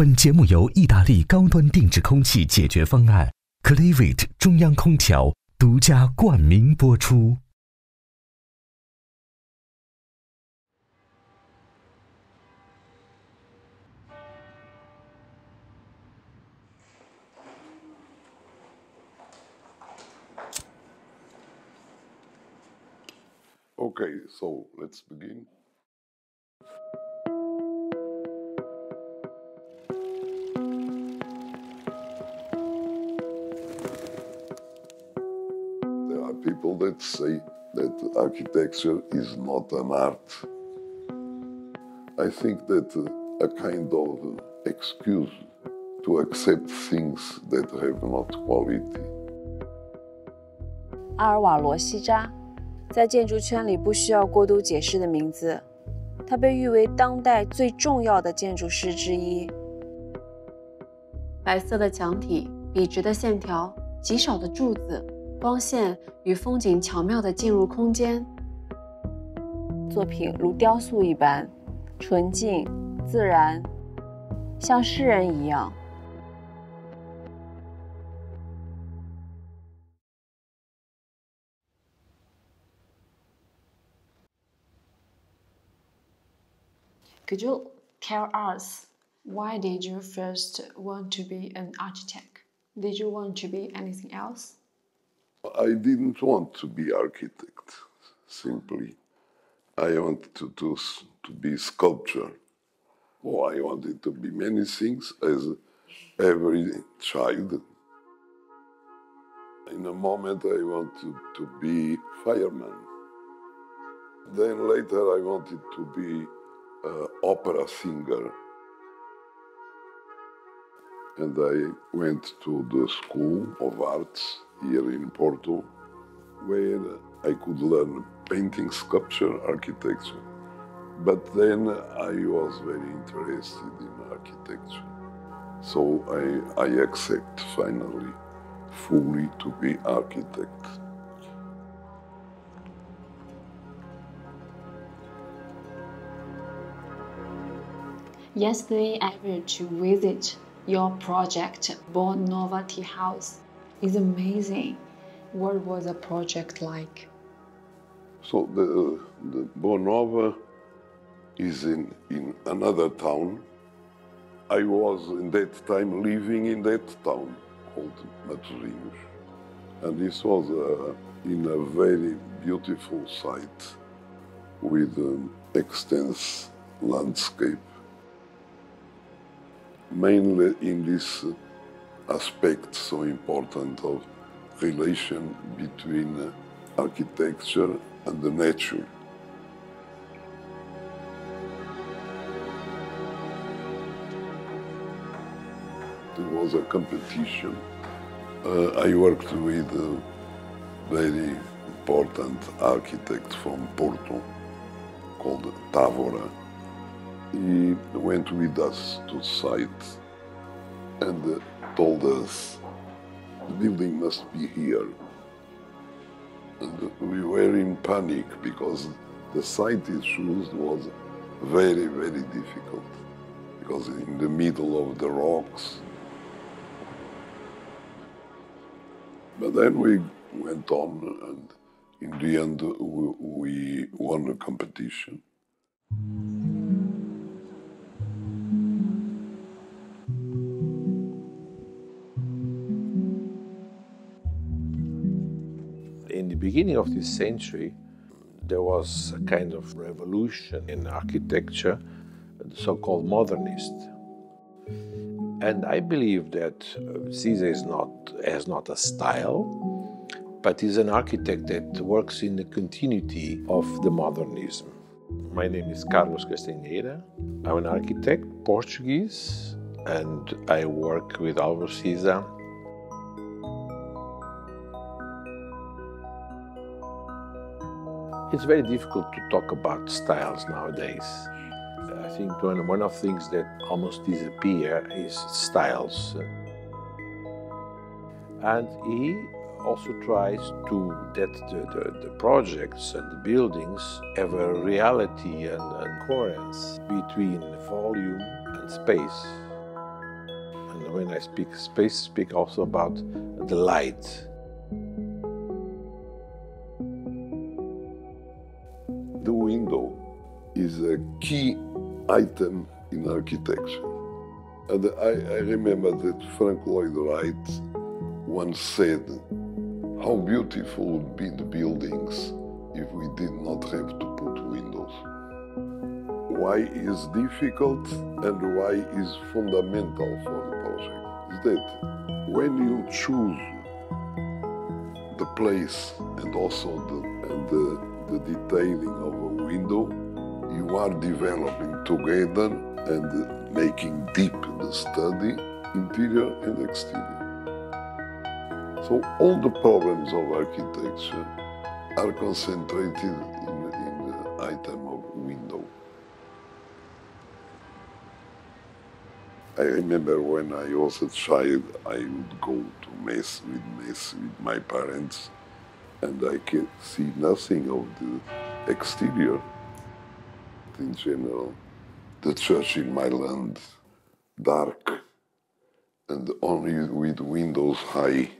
本节目由意大利高端定制空气解决方案 Clearvit 中央空调独家冠名播出。Okay, so let's begin. There are people that say that architecture is not an art. I think that a kind of excuse to accept things that have not quality. 阿尔瓦罗·西扎，在建筑圈里不需要过多解释的名字，他被誉为当代最重要的建筑师之一。白色的墙体，笔直的线条，极少的柱子，光线与风景巧妙地进入空间。作品如雕塑一般，纯净、自然，像诗人一样。Could you tell us why did you first want to be an architect? Did you want to be anything else? I didn't want to be architect, simply. I wanted to be sculptor. Oh, I wanted to be many things as every child. In a moment I wanted to be fireman. Then later I wanted to be opera singer. And I went to the School of Arts here in Porto, where I could learn painting, sculpture, architecture. But then I was very interested in architecture. So I accept finally fully to be architect. Yesterday I went to visit your project, Born Nova Tea House. It's amazing. What was the project like? So the Born Nova is in another town. I was in that time living in that town called Matosinhos. And this was in a very beautiful site with extensive landscape. Mainly in this aspect so important of relation between architecture and the nature. There was a competition. I worked with a very important architect from Porto called Alvaro. He went with us to site and told us the building must be here. And we were in panic because the site he chose was very, very difficult because in the middle of the rocks. But then we went on and in the end we won the competition. In the beginning of this century, there was a kind of revolution in architecture, the so-called modernist. And I believe that Siza has not a style, but is an architect that works in the continuity of the modernism. My name is Carlos Castanheira. I'm an architect, Portuguese, and I work with Álvaro Siza. It's very difficult to talk about styles nowadays. I think one of the things that almost disappear is styles. And he also tries to that the projects and the buildings have a reality and coherence between volume and space. when I speak space, speak also about the light. The window is a key item in architecture. And I remember that Frank Lloyd Wright once said, how beautiful would be the buildings if we did not have to put windows. Why is difficult and why is fundamental for the project is that when you choose the place and also the detailing of a window, you are developing together and making deep the study, interior and exterior. So all the problems of architecture are concentrated in the item of window. I remember when I was a child, I would go to mass with my parents, and I could see nothing of the exterior. In general, the church in my land, dark, and only with windows high.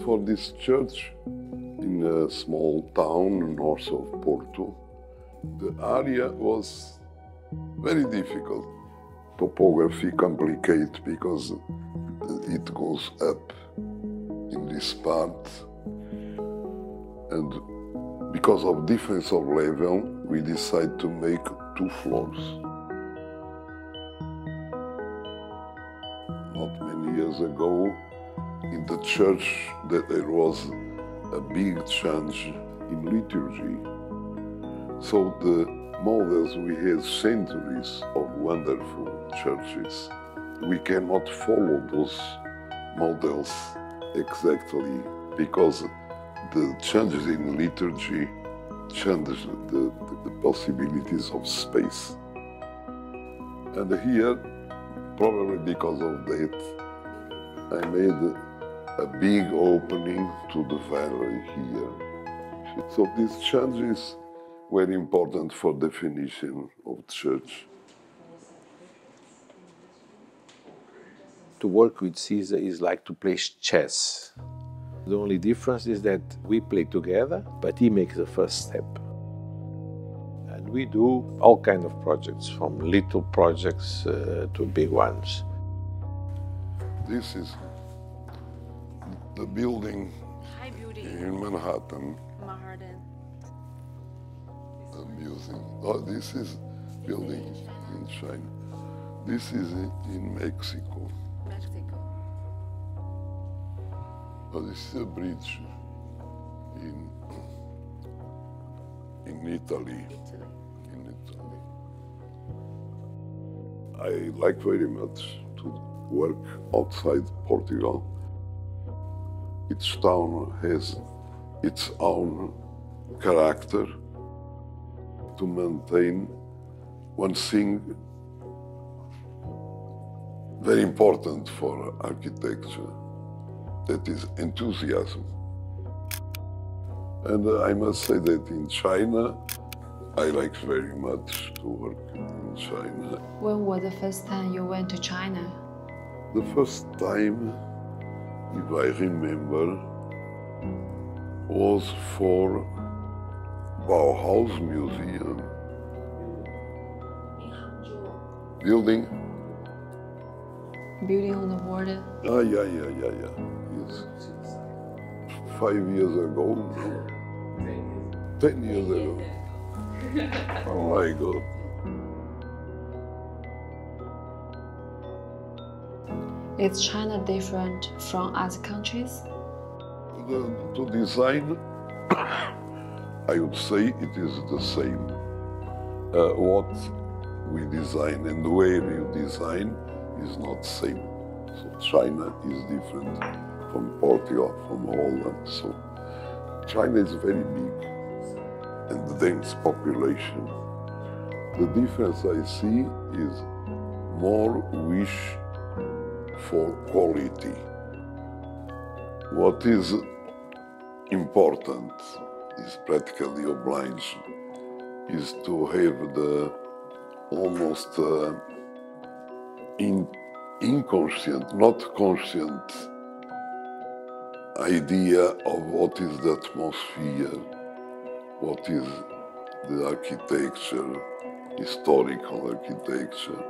For this church in a small town north of Porto, the area was very difficult. Topography complicated because it goes up in this part, and because of difference of level, we decided to make 2 floors. Not many years ago, in the church, that there was a big change in liturgy. So the models, we had centuries of wonderful churches. We cannot follow those models exactly because the changes in liturgy change the possibilities of space. And here, probably because of that, I made a big opening to the valley here. So these changes were important for definition of church. To work with Siza is like to play chess. The only difference is that we play together, but he makes the first step. And we do all kinds of projects, from little projects to big ones. This is the building in Manhattan. Amusing. Oh, this is building in China. This is in Mexico. Oh, this is a bridge in Italy. In Italy. I like very much to work outside Portugal. Each town has its own character. To maintain one thing very important for architecture, that is enthusiasm. And I must say that in China, I like very much to work in China. When was the first time you went to China? The first time, if I remember, was for Bauhaus Museum. Building? Building on the border? Ah, yeah. Yes. 5 years ago, no? 10 years ago. Oh my God. Is China different from other countries? To design, I would say it is the same. What we design and where you design is not the same. So China is different from Portugal, from Holland. So China is very big and dense population. The difference I see is more wish for quality. What is important is practically obliged is to have the almost inconscient, not conscient idea of what is the atmosphere, what is the architecture, historical architecture.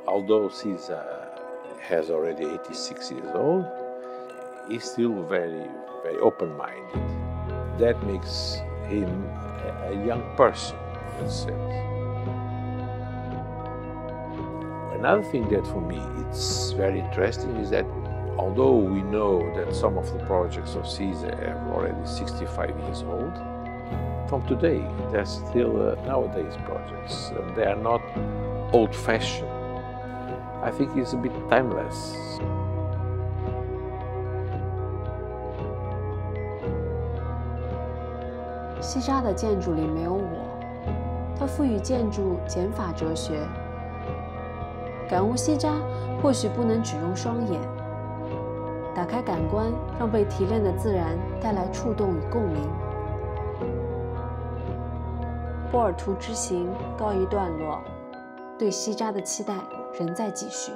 Although Siza has already 86 years old, he's still very, very open-minded. That makes him a young person, in a sense. Another thing that for me it's very interesting is that although we know that some of the projects of Siza are already 65 years old, from today they're still nowadays projects. And they are not old-fashioned. I think it's a bit timeless.西扎的建筑里没有我，他赋予建筑减法哲学。感悟西扎或许不能只用双眼，打开感官，让被提炼的自然带来触动与共鸣。波尔图之行告一段落，对西扎的期待仍在继续。